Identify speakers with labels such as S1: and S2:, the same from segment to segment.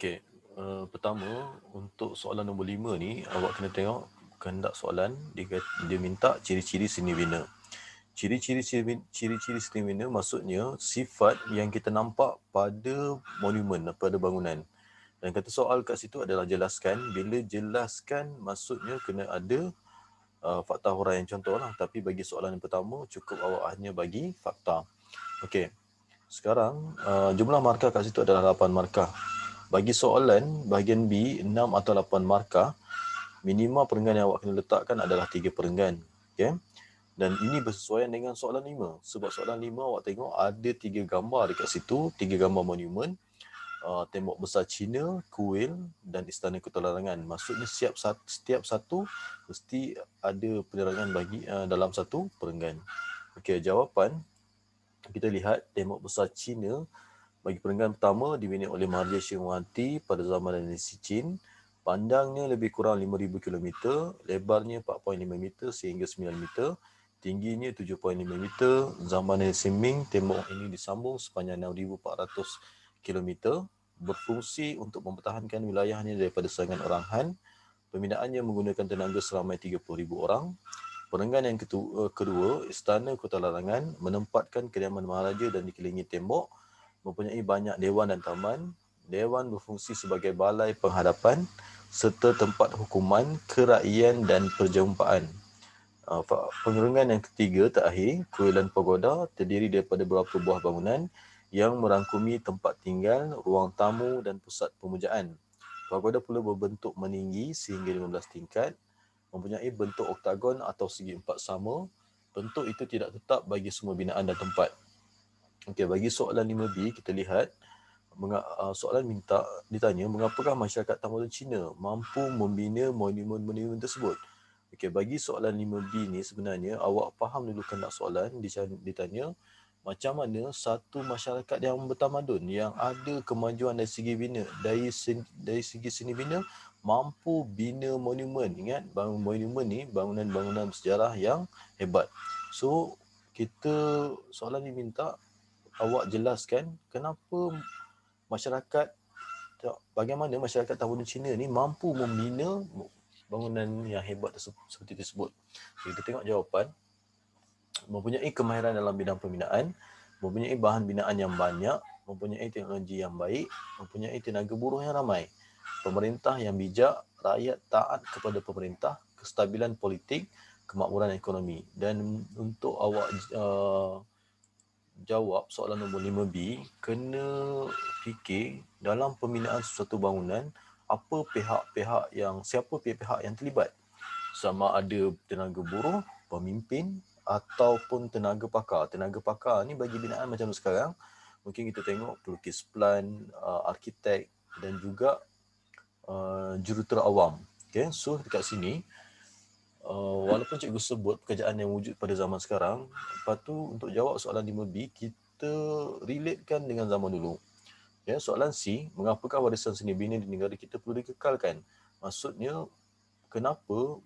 S1: Okey, pertama untuk soalan nombor 5 ni, awak kena tengok kehendak soalan. Dia minta ciri-ciri seni bina. Ciri-ciri seni bina maksudnya sifat yang kita nampak pada monumen, pada bangunan. Dan kata soal kat situ adalah jelaskan. Bila jelaskan maksudnya kena ada fakta huraian contohlah. Tapi bagi soalan yang pertama cukup awak hanya bagi fakta. Okey. Sekarang jumlah markah kat situ adalah 8 markah. Bagi soalan bahagian B, 6 atau 8 markah, minima perenggan yang awak kena letakkan adalah 3 perenggan. Okay? Dan ini bersesuaian dengan soalan 5. Sebab soalan 5 awak tengok ada 3 gambar dekat situ, 3 gambar monumen, tembok besar Cina, kuil dan istana Kota Larangan. Maksudnya setiap satu mesti ada penerangan bagi dalam satu perenggan. Okey, jawapan kita lihat tembok besar Cina bagi perenggan pertama dibina oleh Maharaja Syekh Muhammad pada zaman dinasti Qin. Panjangnya lebih kurang 5,000 km, lebarnya 4.5 meter sehingga 9 meter, tingginya 7.5 meter. Zaman dinasti Ming, tembok ini disambung sepanjang 6,400 km, berfungsi untuk mempertahankan wilayahnya daripada serangan orang Han. Pembinaannya menggunakan tenaga seramai 30,000 orang. Perenggan yang kedua, Istana Kota Larangan menempatkan kediaman Maharaja dan dikelilingi tembok, mempunyai banyak dewan dan taman. Dewan berfungsi sebagai balai penghadapan serta tempat hukuman, keraiyaan dan perjumpaan. Perenggan yang ketiga terakhir, Kuil dan Pagoda, terdiri daripada beberapa buah bangunan yang merangkumi tempat tinggal, ruang tamu dan pusat pemujaan. Pagoda pula berbentuk meninggi sehingga 15 tingkat, mempunyai bentuk oktagon atau segi empat sama. Bentuk itu tidak tetap bagi semua binaan dan tempat. Okey, bagi soalan 5B kita lihat soalan ditanya mengapakah masyarakat tamadun Cina mampu membina monumen-monumen tersebut. Okey, bagi soalan 5B ni sebenarnya awak faham dulu kehendak soalan. Ditanya macam mana satu masyarakat yang bertamadun yang ada kemajuan dari segi bina, dari segi seni bina mampu bina monumen. Ingat, monumen ni bangunan-bangunan bersejarah yang hebat. So kita soalan ni minta awak jelaskan bagaimana masyarakat tamadun Cina ni mampu membina bangunan yang hebat seperti tersebut. Kita tengok jawapan. Mempunyai kemahiran dalam bidang pembinaan, mempunyai bahan binaan yang banyak, mempunyai teknologi yang baik, mempunyai tenaga buruh yang ramai, pemerintah yang bijak, rakyat taat kepada pemerintah, kestabilan politik, kemakmuran ekonomi. Dan untuk awak jawab soalan nombor 5B, kena fikir dalam pembinaan sesuatu bangunan, siapa pihak-pihak yang terlibat. Sama ada tenaga buruh, pemimpin ataupun tenaga pakar. Tenaga pakar ni bagi binaan macam sekarang, mungkin kita tengok pelukis plan, arkitek dan juga jurutera awam. Okay, so dekat sini walaupun cikgu sebut pekerjaan yang wujud pada zaman sekarang, lepas tu untuk jawab soalan 5B, kita relatekan dengan zaman dulu. Ya, soalan C, mengapakah warisan seni bina di negara kita perlu dikekalkan? Maksudnya, kenapa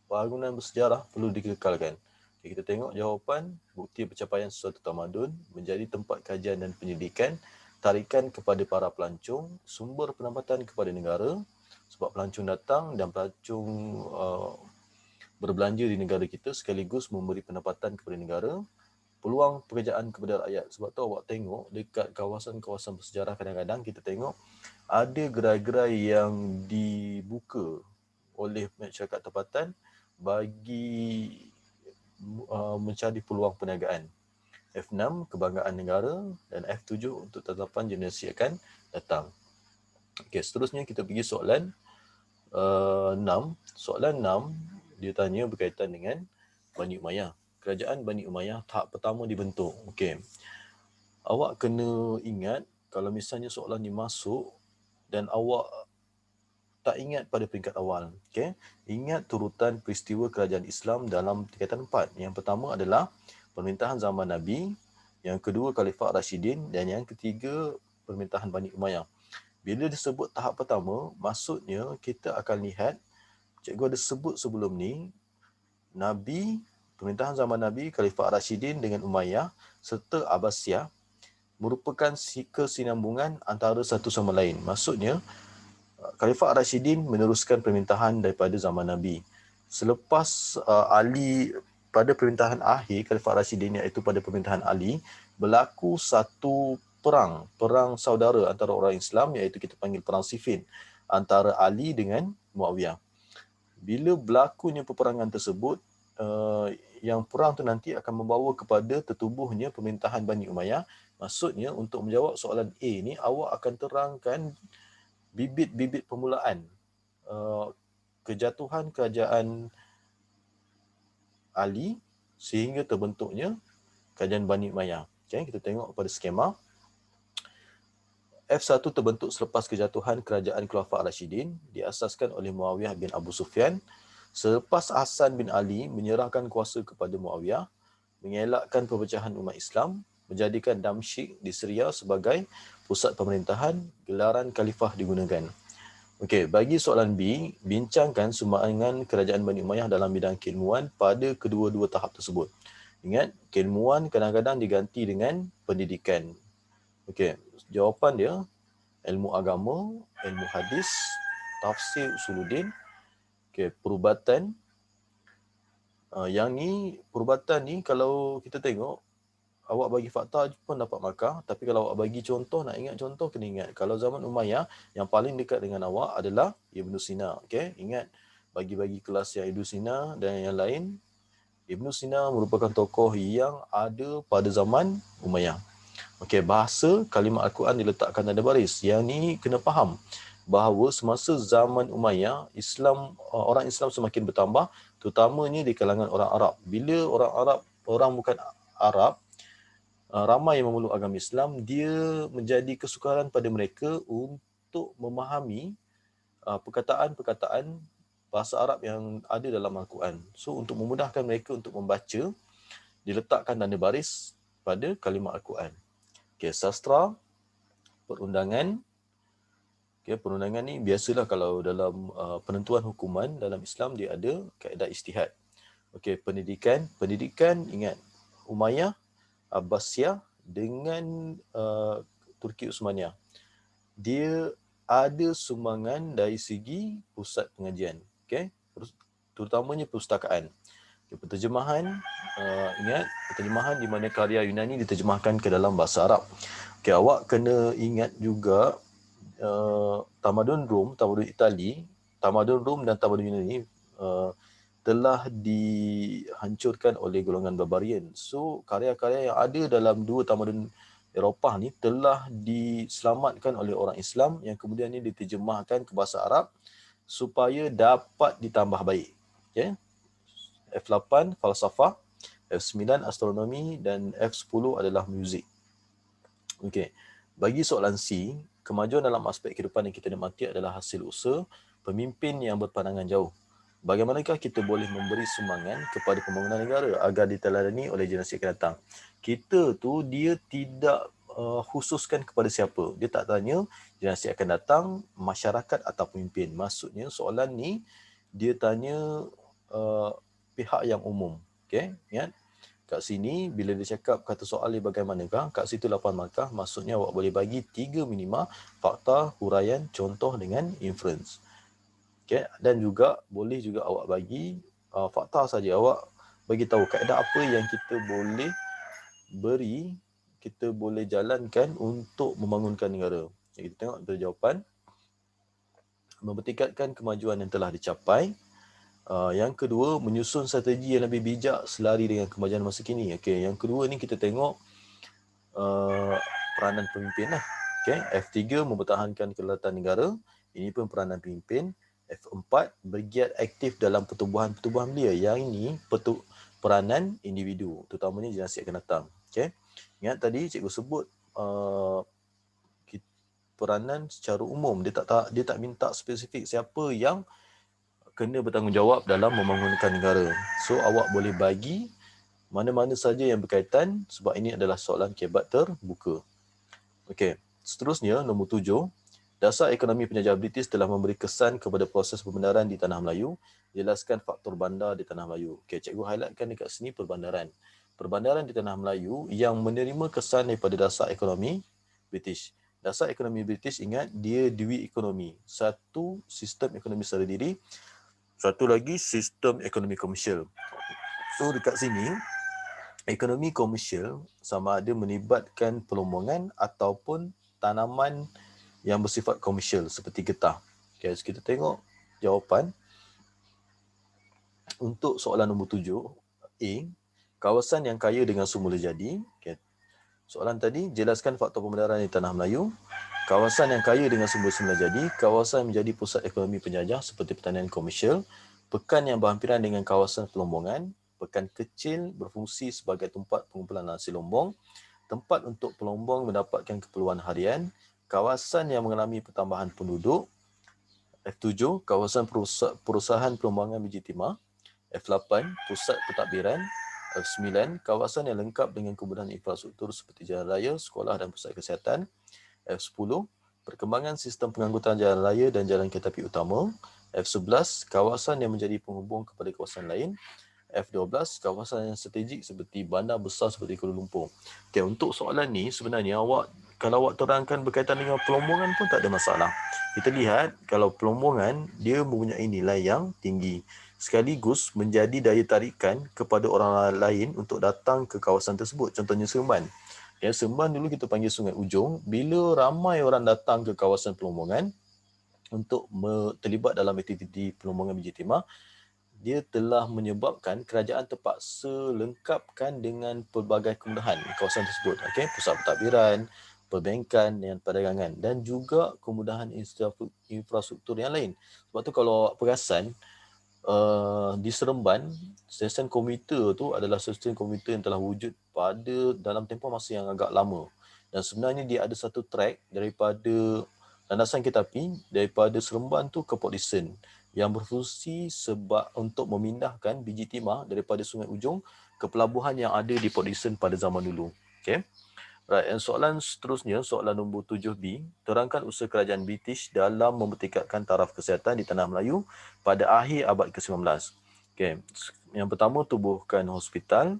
S1: bangunan bersejarah perlu dikekalkan? Okay, kita tengok jawapan. Bukti pencapaian sesuatu tamadun, menjadi tempat kajian dan pendidikan, tarikan kepada para pelancong, sumber pendapatan kepada negara, sebab pelancong datang dan pelancong berbelanja di negara kita sekaligus memberi pendapatan kepada negara, peluang pekerjaan kepada rakyat. Sebab tu awak tengok dekat kawasan-kawasan bersejarah kadang-kadang kita tengok ada gerai-gerai yang dibuka oleh masyarakat tempatan bagi mencari peluang perniagaan. F6 kebanggaan negara dan F7 untuk tatapan generasi akan datang. Okey, seterusnya kita pergi soalan 6. Soalan 6 dia tanya berkaitan dengan Bani Umayyah. Kerajaan Bani Umayyah tahap pertama dibentuk. Okey. Awak kena ingat kalau misalnya soalan ni masuk dan awak tak ingat pada peringkat awal. Okey. Ingat turutan peristiwa kerajaan Islam dalam tingkatan 4. Yang pertama adalah pemerintahan zaman Nabi, yang kedua Khalifah Rashidin dan yang ketiga pemerintahan Bani Umayyah. Bila disebut tahap pertama, maksudnya kita akan lihat cikgu ada sebut sebelum ni Nabi, pemerintahan zaman Nabi, Khalifah Rashidin dengan Umayyah serta Abbasiyah. merupakan kesinambungan antara satu sama lain. Maksudnya, Khalifah Ar-Rashidin meneruskan pemerintahan daripada zaman Nabi. Selepas Ali, pada pemerintahan akhir Khalifah Ar-Rashidin, iaitu pada pemerintahan Ali, berlaku satu perang saudara antara orang Islam, iaitu kita panggil perang Siffin, antara Ali dengan Muawiyah. Bila berlakunya peperangan tersebut, yang perang tu nanti akan membawa kepada tertubuhnya pemerintahan Bani Umayyah. Maksudnya, untuk menjawab soalan A ni, awak akan terangkan bibit-bibit permulaan kejatuhan kerajaan Ali sehingga terbentuknya kerajaan Bani Umayyah. Okay, kita tengok pada skema. F1 terbentuk selepas kejatuhan kerajaan Khulafa' Ar-Rashidin, diasaskan oleh Muawiyah bin Abu Sufyan. Selepas Hasan bin Ali menyerahkan kuasa kepada Muawiyah, mengelakkan perpecahan umat Islam, menjadikan Damsyik di Syria sebagai pusat pemerintahan, gelaran khalifah digunakan. Okey, bagi soalan B, bincangkan sumbangan kerajaan Bani Umayyah dalam bidang keilmuan pada kedua-dua tahap tersebut. Ingat, keilmuan kadang-kadang diganti dengan pendidikan. Okey, jawapan dia ilmu agama, ilmu hadis, tafsir usuluddin, okey, perubatan. Yang ni, perubatan ni kalau kita tengok, awak bagi fakta pun dapat markah, tapi kalau awak bagi contoh, nak ingat contoh, kena ingat. Kalau zaman Umayyah, yang paling dekat dengan awak adalah Ibn Sina. Okay? Ingat, bagi-bagi kelas yang Ibn Sina dan yang lain, Ibn Sina merupakan tokoh yang ada pada zaman Umayyah. Okay, bahasa kalimat Al-Quran diletakkan tanda baris. Yang ni kena faham bahawa semasa zaman Umayyah, orang Islam semakin bertambah, terutamanya di kalangan orang Arab. Bila orang bukan Arab, ramai yang memeluk agama Islam, dia menjadi kesukaran pada mereka untuk memahami perkataan-perkataan bahasa Arab yang ada dalam Al-Quran. So, untuk memudahkan mereka untuk membaca, diletakkan tanda baris pada kalimat Al-Quran. Okay, sastra, perundangan. Okay, perundangan ni biasalah kalau dalam penentuan hukuman dalam Islam, dia ada kaedah ijtihad. Okay, pendidikan. Pendidikan, ingat, Umayyah, Abbasiyah dengan Turki Uthmaniyah. Dia ada sumbangan dari segi pusat pengajian. Okay? Terutamanya perpustakaan. Okay, penterjemahan, ingat, penterjemahan di mana karya Yunani diterjemahkan ke dalam bahasa Arab. Okay, awak kena ingat juga tamadun Rom, tamadun Itali, tamadun Rom dan tamadun Yunani telah dihancurkan oleh golongan barbarian. So, karya-karya yang ada dalam dua tamadun Eropah ni telah diselamatkan oleh orang Islam yang kemudian ni diterjemahkan ke bahasa Arab supaya dapat ditambah baik. Okay? F8 falsafah, F9 astronomi dan F10 adalah muzik. Okay. Bagi soalan C, kemajuan dalam aspek kehidupan yang kita nikmati adalah hasil usaha pemimpin yang berpandangan jauh. Bagaimanakah kita boleh memberi sumbangan kepada pembangunan negara agar diteladani oleh generasi akan datang? Kita tu, dia tidak khususkan kepada siapa. Dia tak tanya generasi akan datang, masyarakat atau pemimpin. Maksudnya soalan ni, dia tanya pihak yang umum. Okay? Ingat? Kat sini, bila dia cakap kata soal dia bagaimanakah, kat situ 8 markah, maksudnya awak boleh bagi 3 minima, fakta, huraian, contoh dengan inference. Okay? Dan juga boleh juga awak bagi fakta saja. Awak bagi tahu kaedah apa yang kita boleh beri, kita boleh jalankan untuk membangunkan negara. Jadi kita tengok dari jawapan. Mempertingkatkan kemajuan yang telah dicapai. Yang kedua, menyusun strategi yang lebih bijak selari dengan kemajuan masa kini. Okay, yang kedua ni kita tengok peranan pemimpin lah. Okay, F3 mempertahankan kedaulatan negara. Ini pun peranan pemimpin. F4 bergiat aktif dalam pertubuhan belia. Yang ini peranan individu, terutamanya generasi akan datang. Okay. Ingat tadi cikgu sebut peranan secara umum. Dia tak minta spesifik siapa yang kena bertanggungjawab dalam membangunkan negara. So awak boleh bagi mana-mana saja yang berkaitan sebab ini adalah soalan kebat terbuka. Okey, seterusnya nombor 7. Dasar ekonomi penjajah British telah memberi kesan kepada proses perbendaran di Tanah Melayu. Jelaskan faktor bandar di Tanah Melayu. Okey, cikgu highlightkan dekat sini perbandaran. perbandaran di tanah Melayu yang menerima kesan daripada dasar ekonomi British. Dasar ekonomi British, ingat, dia dui ekonomi. Satu, sistem ekonomi secara diri. Satu lagi, sistem ekonomi komersial. So dekat sini, ekonomi komersial sama ada melibatkan pelombongan ataupun tanaman yang bersifat komersial seperti getah. Okay, so kita tengok jawapan untuk soalan nombor 7A, kawasan yang kaya dengan semula jadi. Okay. Soalan tadi, jelaskan faktor pembenaran di tanah Melayu. Kawasan yang kaya dengan sumber semula jadi, kawasan menjadi pusat ekonomi penjajah seperti pertanian komersial, pekan yang berhampiran dengan kawasan pelombongan, pekan kecil berfungsi sebagai tempat pengumpulan nasi lombong, tempat untuk pelombong mendapatkan keperluan harian, kawasan yang mengalami pertambahan penduduk. F7, kawasan perusahaan pelombangan biji timah. F8, pusat pentadbiran. F9, kawasan yang lengkap dengan kemudahan infrastruktur seperti jalan raya, sekolah dan pusat kesihatan. F10, perkembangan sistem pengangkutan jalan raya dan jalan kereta api utama. F11, kawasan yang menjadi penghubung kepada kawasan lain. F12, kawasan yang strategik seperti bandar besar seperti Kuala Lumpur. Okay, untuk soalan ni sebenarnya kalau awak terangkan berkaitan dengan pelombongan pun tak ada masalah. Kita lihat kalau pelombongan dia mempunyai nilai yang tinggi, sekaligus menjadi daya tarikan kepada orang lain untuk datang ke kawasan tersebut. Contohnya Seremban. Ya, Seremban dulu kita panggil Sungai Ujong. Bila ramai orang datang ke kawasan pelombongan untuk terlibat dalam aktiviti pelombongan biji timah, dia telah menyebabkan kerajaan terpaksa lengkapkan dengan pelbagai kemudahan kawasan tersebut. Okay? Pusat pentadbiran, perbankan dan perdagangan dan juga kemudahan infrastruktur yang lain. Sebab tu kalau awak perasan, di Seremban, stesen komuter tu adalah stesen komuter yang telah wujud pada dalam tempoh masa yang agak lama. Dan sebenarnya dia ada satu track daripada landasan kereta api daripada Seremban tu ke Port Dickson yang berfungsi sebab untuk memindahkan biji timah daripada Sungai Ujong ke pelabuhan yang ada di Port Dickson pada zaman dulu. Okay. Right, dan soalan seterusnya, soalan nombor 7B, terangkan usaha kerajaan British dalam mempertingkatkan taraf kesihatan di Tanah Melayu pada akhir abad ke-19. Okay. Yang pertama, tubuhkan hospital,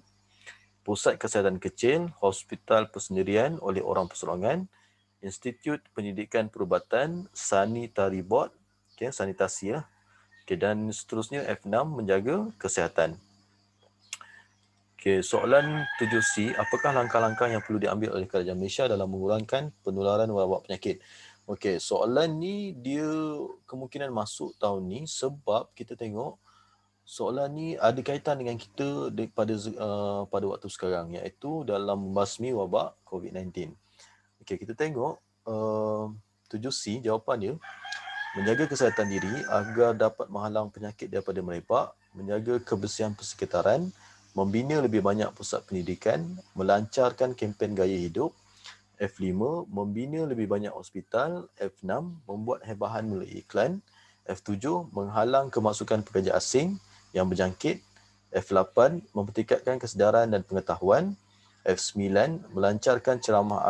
S1: pusat kesihatan kecil, hospital persendirian oleh orang persolongan, Institut Pendidikan Perubatan, Sanitary Board, okay, sanitasi lah. Okay, dan seterusnya F6, menjaga kesihatan. Okey, soalan 7C, apakah langkah-langkah yang perlu diambil oleh kerajaan Malaysia dalam mengurangkan penularan wabak penyakit? Okey, soalan ni dia kemungkinan masuk tahun ni sebab kita tengok soalan ni ada kaitan dengan kita pada waktu sekarang, iaitu dalam membasmi wabak COVID-19. Okey, kita tengok 7C, jawapan dia, menjaga kesihatan diri agar dapat menghalang penyakit daripada merebak, menjaga kebersihan persekitaran, membina lebih banyak pusat pendidikan, melancarkan kempen gaya hidup. F5, membina lebih banyak hospital. F6, membuat hebahan melalui iklan. F7, menghalang kemasukan pekerja asing yang berjangkit. F8, mempertingkatkan kesedaran dan pengetahuan. F9, melancarkan ceramah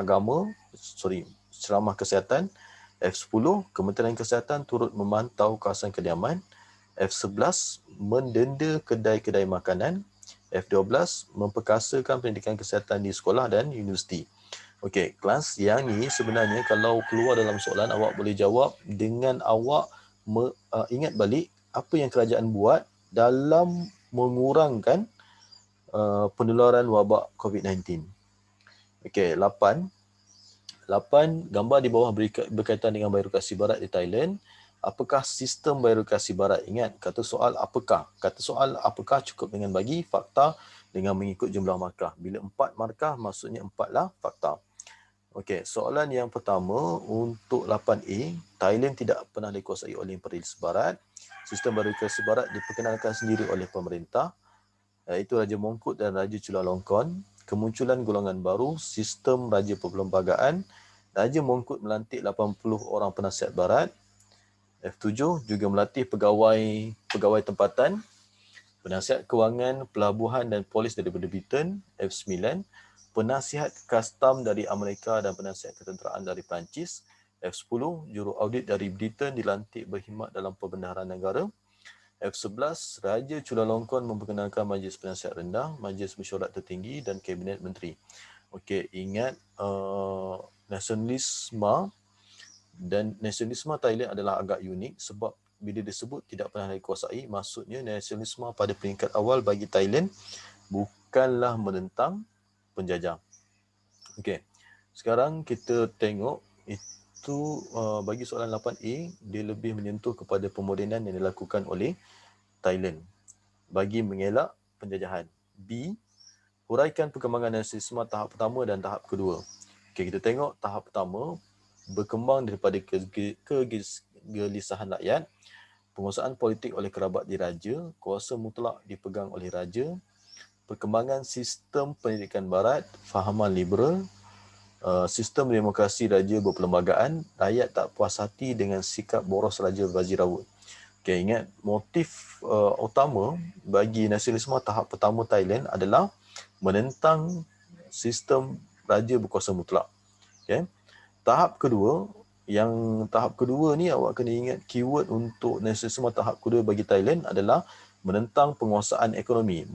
S1: kesihatan. F10, Kementerian Kesihatan turut memantau kawasan kediaman. F11, mendenda kedai-kedai makanan. F12, memperkasakan pendidikan kesihatan di sekolah dan universiti. Okey, kelas yang ni sebenarnya kalau keluar dalam soalan, awak boleh jawab dengan awak ingat balik apa yang kerajaan buat dalam mengurangkan penularan wabak COVID-19. Okey, 8, gambar di bawah berkaitan dengan birokrasi barat di Thailand. Apakah sistem birokrasi barat? Ingat, kata soal apakah. Kata soal apakah cukup dengan bagi fakta dengan mengikut jumlah markah. Bila 4 markah, maksudnya 4 lah fakta. Okey, soalan yang pertama untuk 8A, Thailand tidak pernah dikuasai oleh imperialis barat. Sistem birokrasi barat diperkenalkan sendiri oleh pemerintah, iaitu Raja Mongkut dan Raja Chulalongkorn. Kemunculan golongan baru, sistem raja perlembagaan. Raja Mongkut melantik 80 orang penasihat barat. F7 juga melatih pegawai tempatan, penasihat kewangan, pelabuhan dan polis daripada Britain. F9, penasihat kastam dari Amerika dan penasihat ketenteraan dari Perancis. F10, juru audit dari Britain dilantik berkhidmat dalam pembendaharaan negara. F11, Raja Chulalongkorn memperkenalkan Majlis Penasihat Rendah, Majlis Mesyuarat Tertinggi dan Kabinet Menteri. Okey, ingat nasionalisme dan nasionalisme Thailand adalah agak unik sebab bila disebut tidak pernah dikuasai, maksudnya nasionalisme pada peringkat awal bagi Thailand bukanlah menentang penjajah. Okey, sekarang kita tengok itu bagi soalan 8A, dia lebih menyentuh kepada pemodenan yang dilakukan oleh Thailand bagi mengelak penjajahan. B, huraikan perkembangan nasionalisme tahap pertama dan tahap kedua. Okey, kita tengok tahap pertama berkembang daripada kegelisahan rakyat, penguasaan politik oleh kerabat diraja, kuasa mutlak dipegang oleh raja, perkembangan sistem pendidikan barat, fahaman liberal, sistem demokrasi raja berperlembagaan, rakyat tak puas hati dengan sikap boros Raja Vajiravud. Okay, ingat motif utama bagi nasionalisme tahap pertama Thailand adalah menentang sistem raja berkuasa mutlak. Okay. Tahap kedua ni awak kena ingat keyword untuk nasionalisme tahap kedua bagi Thailand adalah menentang penguasaan ekonomi,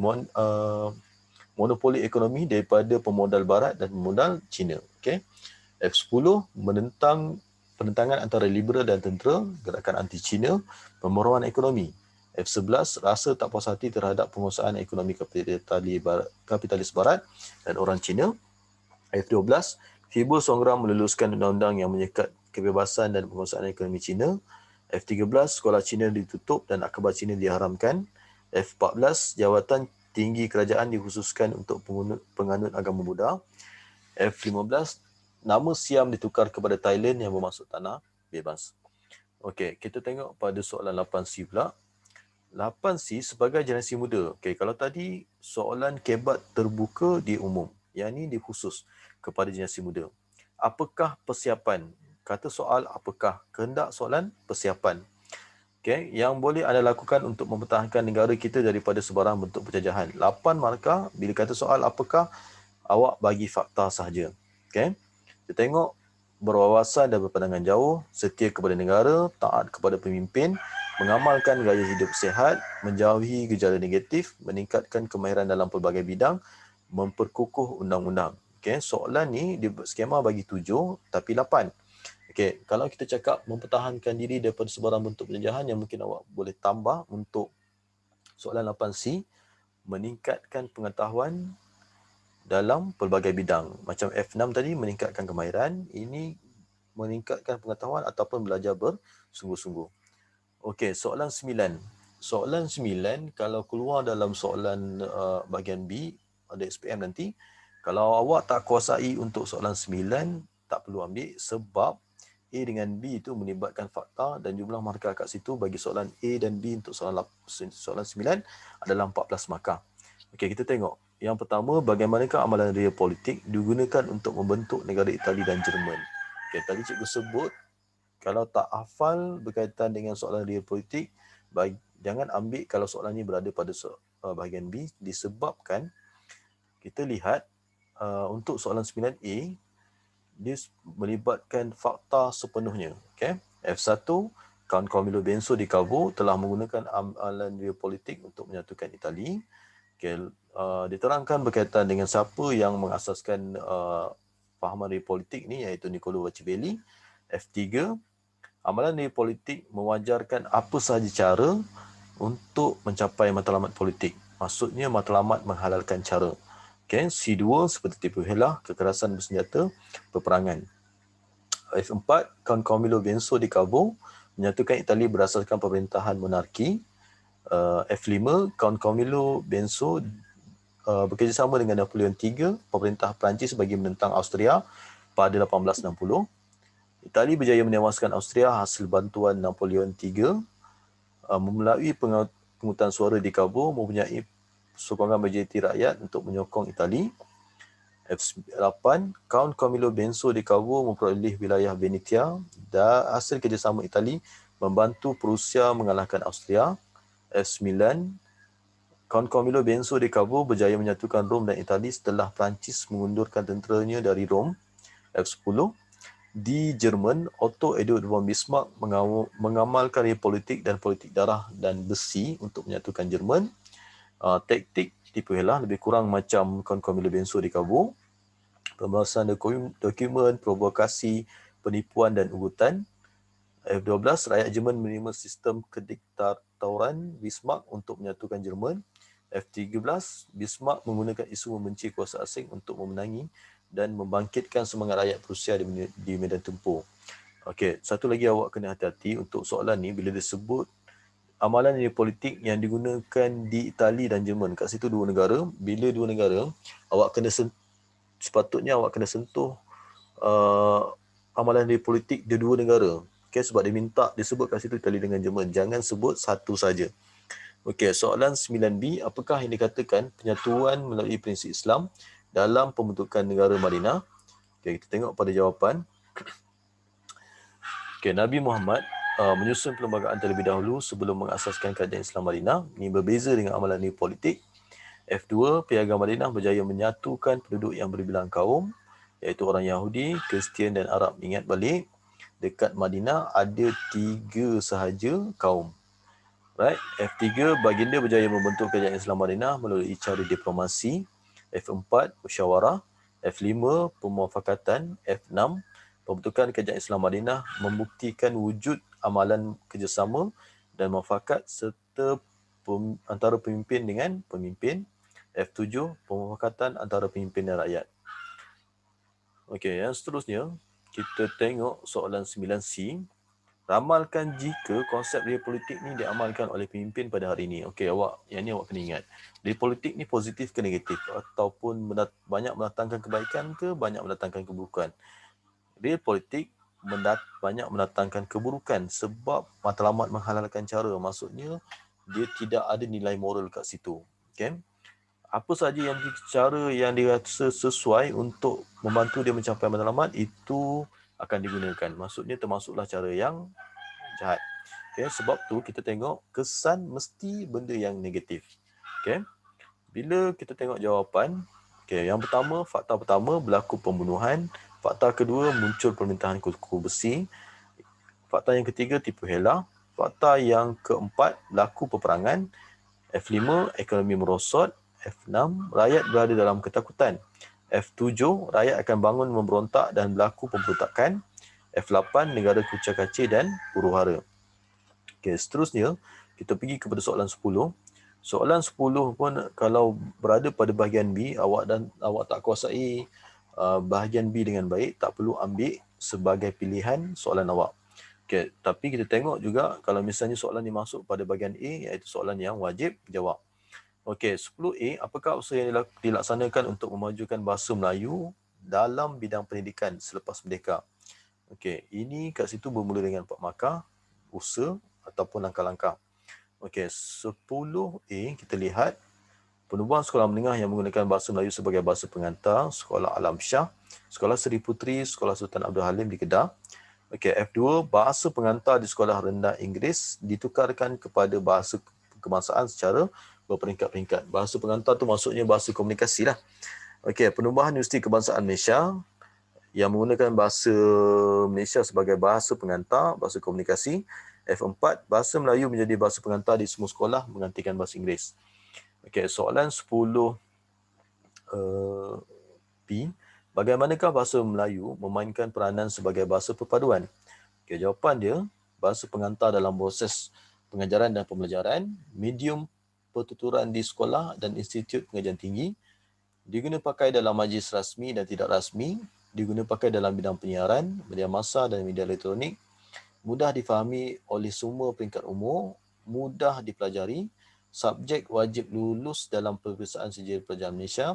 S1: monopoli ekonomi daripada pemodal barat dan pemodal Cina. Okay. F10, penentangan antara liberal dan tentera, gerakan anti-Cina, pemburuan ekonomi. F11, rasa tak puas hati terhadap penguasaan ekonomi kapitalis barat dan orang Cina. F12, Fiba Songgram meluluskan undang-undang yang menyekat kebebasan dan penguasaan ekonomi Cina. F13, sekolah Cina ditutup dan akhbar Cina diharamkan. F14, jawatan tinggi kerajaan dikhususkan untuk penganut agama Buddha. F15, nama Siam ditukar kepada Thailand yang bermaksud tanah bebas. Okey, kita tengok pada soalan 8C pula. 8C sebagai generasi muda. Okey, kalau tadi soalan kebat terbuka di umum, yang ini dikhusus kepada generasi muda. Apakah persiapan? Kata soal apakah? Kehendak soalan persiapan. Okay, yang boleh anda lakukan untuk mempertahankan negara kita daripada sebarang bentuk penjajahan. 8 markah. Bila kata soal apakah, awak bagi fakta sahaja. Okay. Kita tengok berwawasan dan berpandangan jauh, setia kepada negara, taat kepada pemimpin, mengamalkan gaya hidup sihat, menjauhi gejala negatif, meningkatkan kemahiran dalam pelbagai bidang, memperkukuh undang-undang. Okay, soalan ni skema bagi 7 tapi 8. Okey, kalau kita cakap mempertahankan diri daripada sebarang bentuk penjajahan, yang mungkin awak boleh tambah untuk soalan 8C, meningkatkan pengetahuan dalam pelbagai bidang. Macam F6 tadi, meningkatkan kemahiran. Ini meningkatkan pengetahuan ataupun belajar bersungguh-sungguh. Okey, soalan 9. Soalan 9, kalau keluar dalam soalan bahagian B, ada SPM nanti, kalau awak tak kuasai untuk soalan 9, tak perlu ambil sebab A dengan B itu melibatkan fakta dan jumlah markah kat situ bagi soalan A dan B untuk soalan 9 adalah 14 markah. Okey, kita tengok. Yang pertama, bagaimanakah amalan real politik digunakan untuk membentuk negara Itali dan Jerman. Okey, tadi cikgu sebut, kalau tak hafal berkaitan dengan soalan real politik, jangan ambil kalau soalan ini berada pada bahagian B, disebabkan kita lihat untuk soalan 9A, dia melibatkan fakta sepenuhnya. Okay? F1, kawan-kawan Milo Benso di Cabo telah menggunakan amalan real politik untuk menyatukan Itali. Okay, diterangkan berkaitan dengan siapa yang mengasaskan fahaman real politik ni, iaitu Niccolo Machiavelli. F3, amalan real politik mewajarkan apa sahaja cara untuk mencapai matlamat politik. Maksudnya matlamat menghalalkan cara. Okay, C2 seperti tipu helah, kekerasan bersenjata, peperangan. F4, kawan-kawan Milo Benso di Cabo menyatukan Itali berdasarkan pemerintahan monarki. F5, kawan-kawan Milo Benso bekerjasama dengan Napoleon III, pemerintah Perancis bagi menentang Austria pada 1860. Itali berjaya menewaskan Austria hasil bantuan Napoleon III. Melalui penghutang suara di Cabo, mempunyai sokongan majoriti rakyat untuk menyokong Itali. F8, Count Camillo Benso di Cabo memperoleh wilayah Venetia dan hasil kerjasama Itali membantu Prussia mengalahkan Austria. F9, Count Camillo Benso di Cabo berjaya menyatukan Rom dan Itali setelah Perancis mengundurkan tenteranya dari Rom. F10, Di Jerman, Otto Eduard von Bismarck mengamalkan politik dan politik darah dan besi untuk menyatukan Jerman. Taktik tipu helah lebih kurang macam Concomilo Benso di Cabo. Pembahasan dokumen, provokasi, penipuan dan ugutan. F12, rakyat Jerman menerima sistem kediktatoran Bismarck untuk menyatukan Jerman. F13, Bismarck menggunakan isu membenci kuasa asing untuk memenangi dan membangkitkan semangat rakyat Prusia di medan tempur. Okey, satu lagi awak kena hati-hati untuk soalan ni bila disebut amalan politik yang digunakan di Itali dan Jerman. Kat situ dua negara, bila dua negara, awak kena sepatutnya awak kena sentuh amalan politik di dua negara. Okay, sebab dia minta disebut kat situ Itali dengan Jerman. Jangan sebut satu saja. Okey, soalan 9B, apakah yang dikatakan penyatuan melalui prinsip Islam dalam pembentukan negara Madinah? Okey, kita tengok pada jawapan. Okey, Nabi Muhammad menyusun perlembagaan terlebih dahulu sebelum mengasaskan kerajaan Islam Madinah. Ini berbeza dengan amalan politik. F2, Piagam Madinah berjaya menyatukan penduduk yang berbilang kaum, iaitu orang Yahudi, Kristian dan Arab. Ingat balik, dekat Madinah ada 3 sahaja kaum. Right? F3, baginda berjaya membentuk kerajaan Islam Madinah melalui cara diplomasi. F4, musyawarah. F5, pemuafakatan. F6, pembentukan kerajaan Islam Madinah membuktikan wujud amalan kerjasama dan muafakat serta antara pemimpin dengan pemimpin. F7, pemufakatan antara pemimpin dan rakyat. Okey, yang seterusnya, kita tengok soalan 9C. Ramalkan jika konsep real politik ni diamalkan oleh pemimpin pada hari ini. Okey, yang ni awak kena ingat. Real politik ni positif ke negatif? Ataupun banyak mendatangkan kebaikan ke banyak mendatangkan keburukan? Real politik banyak mendatangkan keburukan sebab matlamat menghalalkan cara. Maksudnya, dia tidak ada nilai moral kat situ. Okay? Apa sahaja yang cara yang dirasa sesuai untuk membantu dia mencapai matlamat, itu akan digunakan. Maksudnya termasuklah cara yang jahat. Okay? Sebab tu kita tengok kesan mesti benda yang negatif. Okay? Bila kita tengok jawapan, okay, yang pertama, fakta pertama, berlaku pembunuhan. Fakta kedua, muncul permintaan kuku besi. Fakta yang ketiga, tipu helah. Fakta yang keempat, berlaku peperangan. F5, ekonomi merosot. F6, rakyat berada dalam ketakutan. F7, rakyat akan bangun memberontak dan berlaku pemberontakan. F8, negara kucak-kacir dan huru-hara. Okay, seterusnya, kita pergi kepada soalan 10. Soalan 10 pun kalau berada pada bahagian B, awak tak kuasai bahagian B dengan baik, tak perlu ambil sebagai pilihan soalan awak. Okay, tapi kita tengok juga kalau misalnya soalan ni masuk pada bahagian A, iaitu soalan yang wajib jawab. Okey, 10A, apakah usaha yang dilaksanakan untuk memajukan bahasa Melayu dalam bidang pendidikan selepas merdeka? Okey, ini kat situ bermula dengan 4 markah, usaha ataupun langkah-langkah. Okey, 10A kita lihat penubuhan sekolah menengah yang menggunakan bahasa Melayu sebagai bahasa pengantar, Sekolah Alam Shah, Sekolah Seri Puteri, Sekolah Sultan Abdul Halim di Kedah. Okey, F2, bahasa pengantar di sekolah rendah Inggeris ditukarkan kepada bahasa kebangsaan secara berperingkat-peringkat. Bahasa pengantar tu maksudnya bahasa komunikasi lah. Okey, penubuhan Universiti Kebangsaan Malaysia yang menggunakan bahasa Malaysia sebagai bahasa pengantar, bahasa komunikasi. F4, bahasa Melayu menjadi bahasa pengantar di semua sekolah menggantikan bahasa Inggeris. Okey, soalan 10 P. Bagaimanakah bahasa Melayu memainkan peranan sebagai bahasa perpaduan? Okey, jawapan dia, bahasa pengantar dalam proses pengajaran dan pembelajaran, medium pertuturan di sekolah dan institut pengajian tinggi, diguna pakai dalam majlis rasmi dan tidak rasmi, diguna pakai dalam bidang penyiaran, media massa dan media elektronik, mudah difahami oleh semua peringkat umur, mudah dipelajari, subjek wajib lulus dalam peperiksaan sijil pelajaran Malaysia,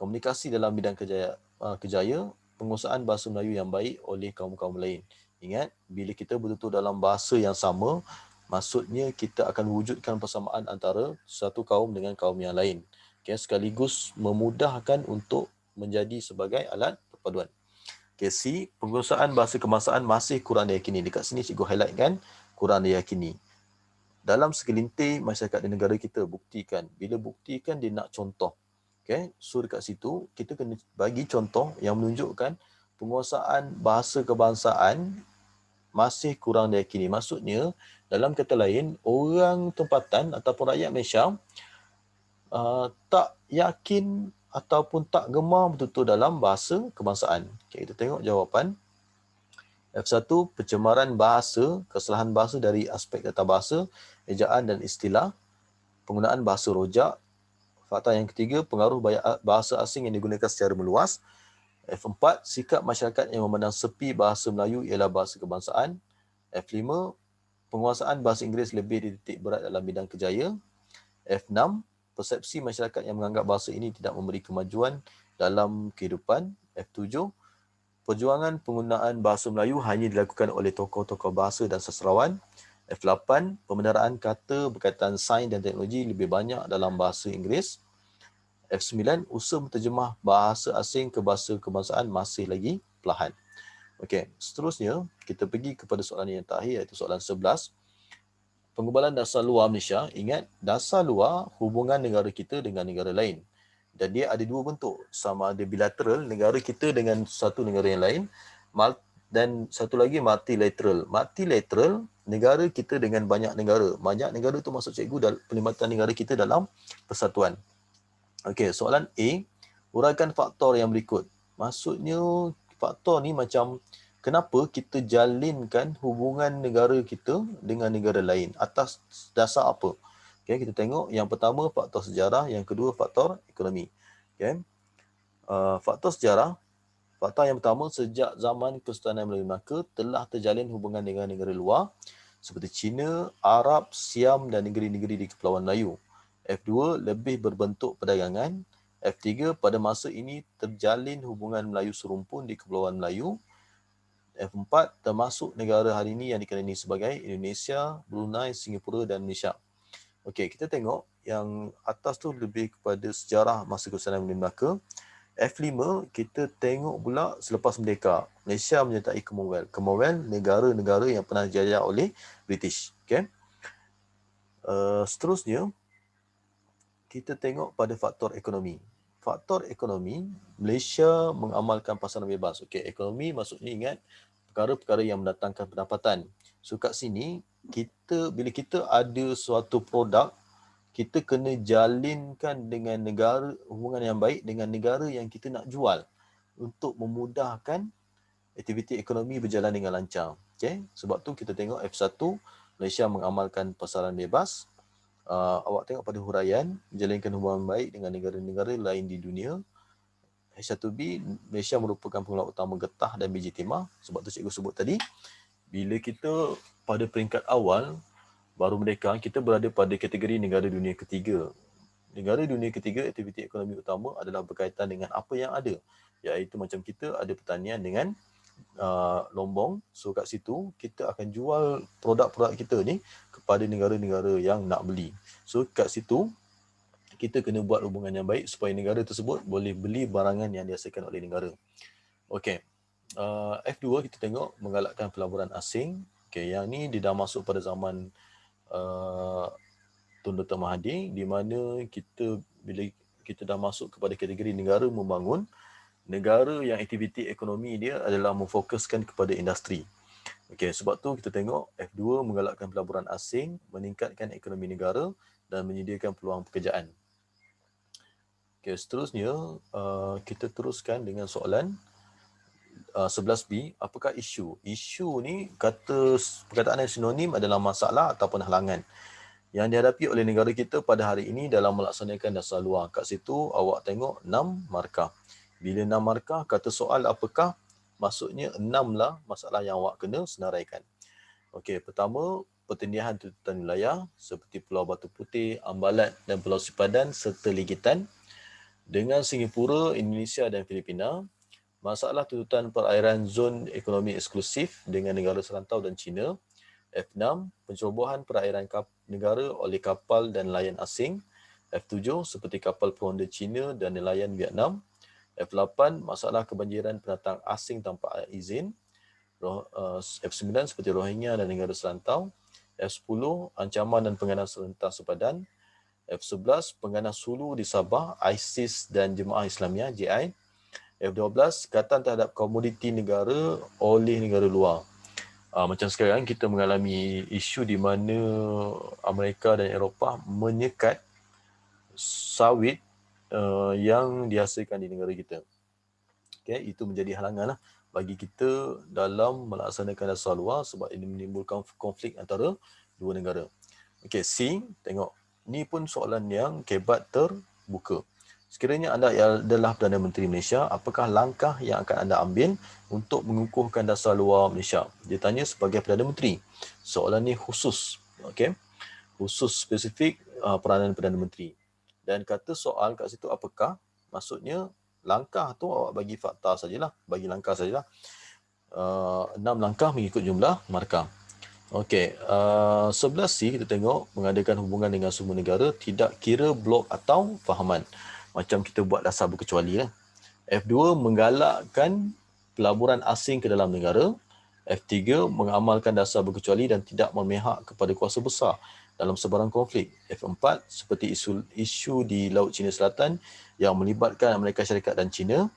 S1: komunikasi dalam bidang kejaya, penguasaan bahasa Melayu yang baik oleh kaum-kaum lain. Ingat, bila kita bertutur dalam bahasa yang sama, maksudnya kita akan wujudkan persamaan antara satu kaum dengan kaum yang lain. Okay, sekaligus memudahkan untuk menjadi sebagai alat perpaduan. Okay, C, penguasaan bahasa kebangsaan masih kurang diyakini. Dekat sini cikgu highlight kan, kurang diyakini. Dalam segelintir masyarakat di negara kita, buktikan. Bila buktikan, dia nak contoh. Okay, so dekat situ, kita kena bagi contoh yang menunjukkan penguasaan bahasa kebangsaan masih kurang diyakini. Maksudnya, dalam kata lain, orang tempatan ataupun rakyat Malaysia tak yakin ataupun tak gemar betul-betul dalam bahasa kebangsaan. Okay, kita tengok jawapan. F1, pencemaran bahasa, kesalahan bahasa dari aspek tata bahasa, ejaan dan istilah, penggunaan bahasa rojak. Fakta yang ketiga, pengaruh bahasa asing yang digunakan secara meluas. F4, sikap masyarakat yang memandang sepi bahasa Melayu ialah bahasa kebangsaan. F5, penguasaan bahasa Inggeris lebih dititik berat dalam bidang kerjaya. F6, persepsi masyarakat yang menganggap bahasa ini tidak memberi kemajuan dalam kehidupan. F7, perjuangan penggunaan bahasa Melayu hanya dilakukan oleh tokoh-tokoh bahasa dan sastrawan. F8, pembendaraan kata berkaitan sains dan teknologi lebih banyak dalam bahasa Inggeris. F9, usaha menterjemah bahasa asing ke bahasa kebangsaan masih lagi perlahan. Okey, seterusnya kita pergi kepada soalan yang terakhir iaitu soalan 11. Pengubalan dasar luar Malaysia. Ingat, dasar luar hubungan negara kita dengan negara lain. Dan dia ada dua bentuk. Sama ada bilateral, negara kita dengan satu negara yang lain. Dan satu lagi multilateral. Multilateral, negara kita dengan banyak negara. Banyak negara tu maksud cikgu pelibatan negara kita dalam persatuan. Okey, soalan A, uraikan faktor yang berikut. Maksudnya faktor ni macam kenapa kita jalinkan hubungan negara kita dengan negara lain, atas dasar apa? Okey, kita tengok yang pertama faktor sejarah, yang kedua faktor ekonomi. Okey. Faktor sejarah, fakta yang pertama, sejak zaman Kesultanan Melayu Melaka telah terjalin hubungan dengan negara luar seperti China, Arab, Siam dan negeri-negeri di Kepulauan Melayu. F2, lebih berbentuk perdagangan. F3, pada masa ini terjalin hubungan Melayu serumpun di Kepulauan Melayu. F4, termasuk negara hari ini yang dikenali sebagai Indonesia, Brunei, Singapura dan Malaysia. Okey, kita tengok yang atas tu lebih kepada sejarah masa Kesultanan Melayu Melaka. F5, kita tengok pula selepas merdeka, Malaysia menyertai Commonwealth. Commonwealth, negara-negara yang pernah dijajah oleh British. Okay? Seterusnya, kita tengok pada faktor ekonomi. Faktor ekonomi, Malaysia mengamalkan pasaran bebas. Okey, ekonomi maksudnya ingat perkara-perkara yang mendatangkan pendapatan. So kat sini, bila kita ada suatu produk, kita kena jalinkan dengan negara, hubungan yang baik dengan negara yang kita nak jual untuk memudahkan aktiviti ekonomi berjalan dengan lancar. Okay? Sebab tu kita tengok F1, Malaysia mengamalkan pasaran bebas. Awak tengok pada huraian, menjalinkan hubungan baik dengan negara-negara lain di dunia. H1B, Malaysia merupakan pengeluar utama getah dan biji timah. Sebab tu cikgu sebut tadi, bila kita pada peringkat awal, baru merdeka, kita berada pada kategori negara dunia ketiga. Negara dunia ketiga, aktiviti ekonomi utama adalah berkaitan dengan apa yang ada. Iaitu macam kita ada pertanian dengan lombong. So kat situ, kita akan jual produk-produk kita ni kepada negara-negara yang nak beli. So kat situ, kita kena buat hubungan yang baik supaya negara tersebut boleh beli barangan yang dihasilkan oleh negara. Okey. F2 kita tengok menggalakkan pelaburan asing. Okey, yang ni dia dah masuk pada zaman Tun Dr. Mahathir, di mana bila kita dah masuk kepada kategori negara membangun, negara yang aktiviti ekonomi dia adalah memfokuskan kepada industri. Okey, sebab tu kita tengok F2 menggalakkan pelaburan asing, meningkatkan ekonomi negara dan menyediakan peluang pekerjaan. Okey, seterusnya kita teruskan dengan soalan 11B, apakah isu? Isu ni perkataan yang sinonim adalah masalah ataupun halangan yang dihadapi oleh negara kita pada hari ini dalam melaksanakan dasar luar. Kat situ awak tengok 6 markah. Bila 6 markah, kata soal apakah? Maksudnya 6 lah masalah yang awak kena senaraikan. Okey, pertama, pertindihan tuntutan wilayah seperti Pulau Batu Putih, Ambalat dan Pulau Sipadan serta ligitan dengan Singapura, Indonesia dan Filipina. Masalah tuntutan perairan zon ekonomi eksklusif dengan negara serantau dan China. F6, pencerobohan perairan negara oleh kapal dan nelayan asing. F7, seperti kapal peronda China dan nelayan Vietnam. F8, masalah kebanjiran pendatang asing tanpa izin. F9, seperti Rohingya dan negara serantau. F10, ancaman dan pengganas serentak sepadan. F11, pengganas hulu di Sabah, ISIS dan Jemaah Islamiyah, JI. F12, sekatan terhadap komoditi negara oleh negara luar. Macam sekarang kita mengalami isu di mana Amerika dan Eropah menyekat sawit yang dihasilkan di negara kita. Okay, itu menjadi halangan lah bagi kita dalam melaksanakan dasar luar sebab ini menimbulkan konflik antara dua negara. Okey, C, tengok. Ni pun soalan yang kebat terbuka. Sekiranya anda adalah Perdana Menteri Malaysia, apakah langkah yang akan anda ambil untuk mengukuhkan dasar luar Malaysia? Dia tanya sebagai Perdana Menteri. Soalan ni khusus, okey? Khusus spesifik peranan Perdana Menteri. Dan kata soal kat situ apakah? Maksudnya langkah tu awak bagi fakta sajalah, bagi langkah sajalah. 6 langkah mengikut jumlah markah. Okey, 11C kita tengok mengadakan hubungan dengan semua negara tidak kira blok atau fahaman. Macam kita buat dasar berkecuali lah. F2 menggalakkan pelaburan asing ke dalam negara. F3 mengamalkan dasar berkecuali dan tidak memihak kepada kuasa besar dalam sebarang konflik. F4 seperti isu di Laut Cina Selatan yang melibatkan Amerika Syarikat dan China.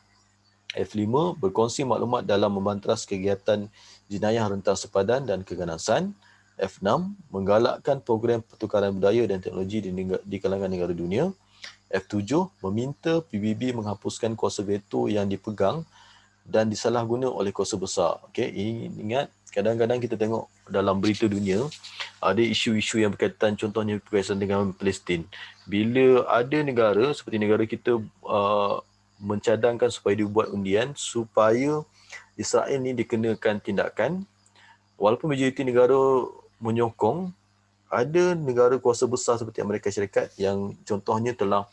S1: F5 berkongsi maklumat dalam membanteras kegiatan jenayah rentas sepadan dan keganasan. F6 menggalakkan program pertukaran budaya dan teknologi di kalangan negara dunia. F7 meminta PBB menghapuskan kuasa veto yang dipegang dan disalahguna oleh kuasa besar. Okey, ingat kadang-kadang kita tengok dalam berita dunia ada isu-isu yang berkaitan contohnya berkaitan dengan Palestin. Bila ada negara seperti negara kita mencadangkan supaya dibuat undian supaya Israel ni dikenakan tindakan, walaupun majoriti negara menyokong, ada negara kuasa besar seperti Amerika Syarikat yang contohnya telah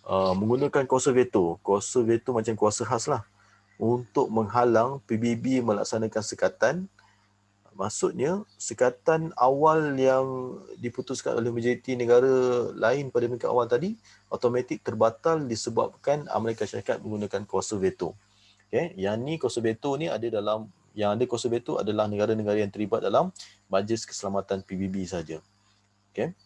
S1: menggunakan kuasa veto. Kuasa veto macam kuasa khas lah untuk menghalang PBB melaksanakan sekatan. Maksudnya, sekatan awal yang diputuskan oleh majoriti negara lain pada peringkat awal tadi, automatik terbatal disebabkan Amerika Syarikat menggunakan kuasa veto. Okay? Yang ni kuasa veto ni ada dalam, yang ada kuasa veto adalah negara-negara yang terlibat dalam Majlis Keselamatan PBB saja. Okay?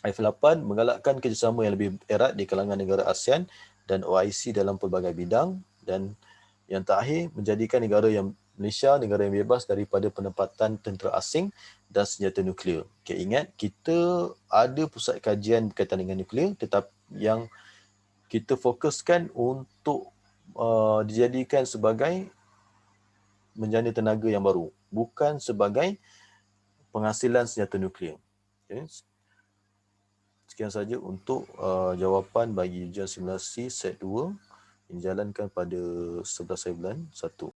S1: F8 menggalakkan kerjasama yang lebih erat di kalangan negara ASEAN dan OIC dalam pelbagai bidang. Dan yang terakhir, menjadikan negara yang Malaysia negara yang bebas daripada penempatan tentera asing dan senjata nuklear. Okay, ingat, kita ada pusat kajian berkaitan dengan nuklear, tetapi yang kita fokuskan untuk dijadikan sebagai menjana tenaga yang baru, bukan sebagai penghasilan senjata nuklear. Okay. Sekian saja untuk jawapan bagi ujian simulasi set 2 yang dijalankan pada 11 bulan 1.